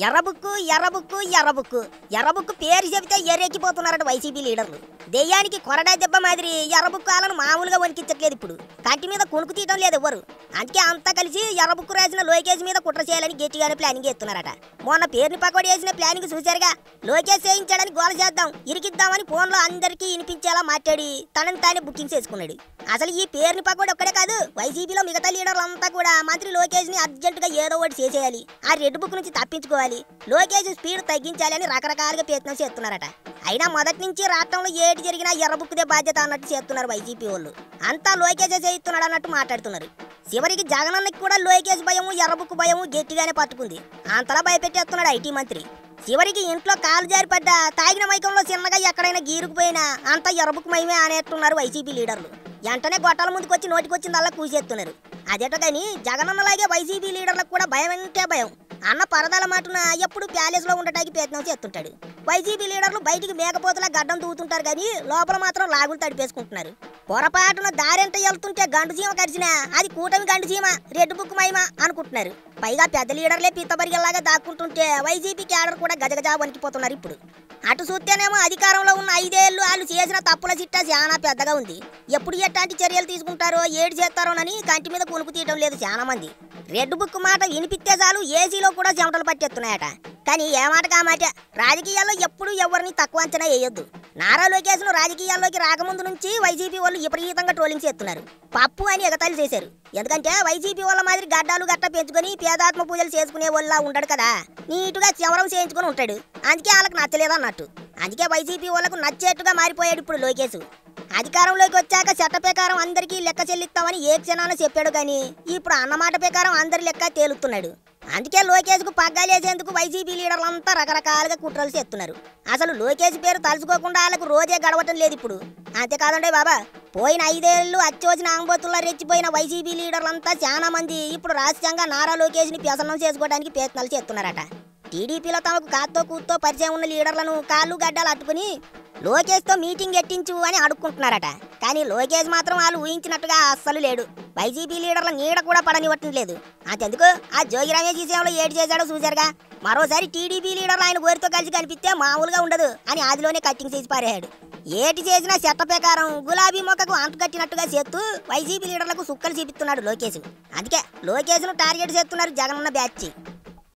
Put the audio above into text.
ఎర్రబుక్కు ఎర్రబుక్కు ఎర్రబుక్కు ఎర్రబుక్కు పేరు చెబితే ఎర్రెక్కిపోతున్నారట వైసీపీ లీడర్లు. దెయ్యానికి కొరడా దెబ్బ మాదిరి ఎర్రబుక్కు వాళ్ళను మామూలుగా వణికించట్లేదు. ఇప్పుడు కంటి మీద కొనుక్కు తీయటం లేదు ఎవ్వరు. అందుకే అంతా కలిసి ఎర్రబుక్కు రాసిన లోకేష్ మీద కుట్ర చేయాలని గట్టిగానే ప్లానింగ్ చేస్తున్నారట. మొన్న పేరుని పకోడి వేసిన ప్లానింగ్ చూశారుగా. లోకేష్ చేయించాడని గోల చేద్దాం ఇరికిద్దామని ఫోన్లో అందరికీ వినిపించేలా మాట్లాడి తనని తానే బుకింగ్ చేసుకున్నాడు. అసలు ఈ పేరుని పకోడి ఒక్కడే కాదు, వైసీపీలో మిగతా లీడర్లంతా కూడా మంత్రి లోకేష్ ని అర్జెంటుగా ఏదో ఒకటి చేసేయాలి, ఆ రెడ్ బుక్ నుంచి తప్పించుకోవాలి, లోకేష్ స్పీడ్ తగ్గించాలి అని రకరకాలుగా ప్రయత్నం చేస్తున్నారట. అయినా మొదటి నుంచి రాష్ట్రంలో ఏటి జరిగినా ఎర్ర బుక్దే బాధ్యత అన్నట్టు చేస్తున్నారు వైసీపీ వాళ్ళు. అంతా లోకేషే చేయిస్తున్నాడు అన్నట్టు మాట్లాడుతున్నారు. చివరికి జగనన్నకి కూడా లోకేష్ భయము ఎర్ర బుక్ భయము గట్టిగానే పట్టుకుంది. అంతలా భయపెట్టేస్తున్నాడు ఐటీ మంత్రి. చివరికి ఇంట్లో కాలు జారి పడ్డా తాగిన మైకంలో చిన్నగా ఎక్కడైనా గీరుకుపోయినా అంతా ఎర్రబుక్ మయమే అనేట్టున్నారు వైసీపీ లీడర్లు. వెంటనే గొట్టాల ముందుకు వచ్చి నోటికొచ్చిందల్లా కూసేస్తున్నారు. అదేటో కానీ జగనన్నలాగే వైసీపీ లీడర్లకు కూడా భయం అంటే భయం. అన్న పరదాల మాటన ఎప్పుడు ప్యాలెస్ లో ఉండటానికి ప్రయత్నం చేస్తుంటాడు. వైసీపీ లీడర్లు బయటికి మేకపోతలా గడ్డం తూగుతుంటారు కానీ లోపల మాత్రం లాగులు తడిపేసుకుంటున్నారు. పొరపాటున దారెంట వెళ్తుంటే గండు చీమ కరిచినా అది కూటమి గండు చీమ రెడ్ బుక్ మహిమ అనుకుంటున్నారు. పైగా పెద్ద లీడర్లే పిత్తబరిగల్లాగా దాక్కుంటుంటే వైసీపీ క్యాడర్ కూడా గజగజా వణికిపోతున్నారు. ఇప్పుడు అటు చూస్తేనేమో అధికారంలో ఉన్న 5 ఏళ్లు వాళ్ళు చేసిన తప్పుల చిట్టా చాలా పెద్దగా ఉంది. ఎప్పుడు ఎట్లాంటి చర్యలు తీసుకుంటారో ఏడు చేస్తారోనని కంటి మీద కొనుక్కు తీయడం లేదు చాలా మంది. రెడ్ బుక్ మాట వినిపిస్తే చాలు ఏసీలో కూడా చెమటలు పట్టేస్తున్నాయట. కానీ ఏ మాట కామాట రాజకీయాల్లో ఎప్పుడు ఎవరిని తక్కువ అంచనా వేయొద్దు. నారా లోకేష్ ను రాజకీయాల్లోకి రాకముందు నుంచి వైసీపీ వాళ్ళు విపరీతంగా ట్రోలింగ్ చేస్తున్నారు. పప్పు అని ఎగతాళి చేశారు. ఎందుకంటే వైసీపీ వాళ్ళ మాదిరి గడ్డాలు గట్ట పెంచుకొని పేదాత్మ పూజలు చేసుకునే వాళ్ళ ఉండడు కదా, నీటుగా చివరం చేయించుకొని ఉంటాడు. అందుకే వాళ్ళకి నచ్చలేదన్నట్టు. అందుకే వైసీపీ వాళ్ళకు నచ్చేట్టుగా మారిపోయాడు ఇప్పుడు లోకేష్. అధికారంలోకి వచ్చాక చట్ట ప్రకారం అందరికీ లెక్క చెల్లిస్తామని ఏ క్షణాన చెప్పాడు కానీ ఇప్పుడు అన్నమాట ప్రకారం అందరి లెక్క తేలుతున్నాడు. అందుకే లోకేష్ కు పగ్గాలేసేందుకు వైసీపీ లీడర్లంతా రకరకాలుగా కుట్రలు చేస్తున్నారు. అసలు లోకేష్ పేరు తలుచుకోకుండా వాళ్ళకు రోజే గడవటం లేదు ఇప్పుడు. అంతేకాదండి బాబా, పోయిన 5 ఏళ్లు అచ్చోసిన ఆంబోతుల్లో రెచ్చిపోయిన వైసీపీ లీడర్లంతా చాలా మంది ఇప్పుడు రహస్యంగా నారా లోకేష్ ని ప్రసన్నం చేసుకోవడానికి ప్రయత్నాలు చేస్తున్నారట. టీడీపీలో తమకు కాత్తో కూత్తో పరిచయం ఉన్న లీడర్లను కాళ్ళు గడ్డాలు అట్టుకుని లోకేష్తో మీటింగ్ ఎట్టించు అని అడుక్కుంటున్నారట. కానీ లోకేష్ మాత్రం వాళ్ళు ఊహించినట్టుగా అస్సలు లేడు. వైసీపీ లీడర్ల నీడ కూడా పడనివ్వటం లేదు. అంతెందుకు ఆ జోగి రమేష్ విషయంలో ఏడు చేశాడో చూశారుగా. మరోసారి టీడీపీ లీడర్లు ఆయన గోరితో కలిసి కనిపిస్తే మామూలుగా ఉండదు అని ఆదిలోనే కట్టింగ్ చేసి పారేశాడు. ఏటి చేసినా చట్ట ప్రకారం గులాబీ మొక్కకు అంటుకట్టినట్టుగా చేస్తూ వైసీపీ లీడర్లకు సుక్కలు చూపిస్తున్నాడు లోకేష్. అందుకే లోకేష్ను టార్గెట్ చేస్తున్నారు జగనన్న బ్యాచ్.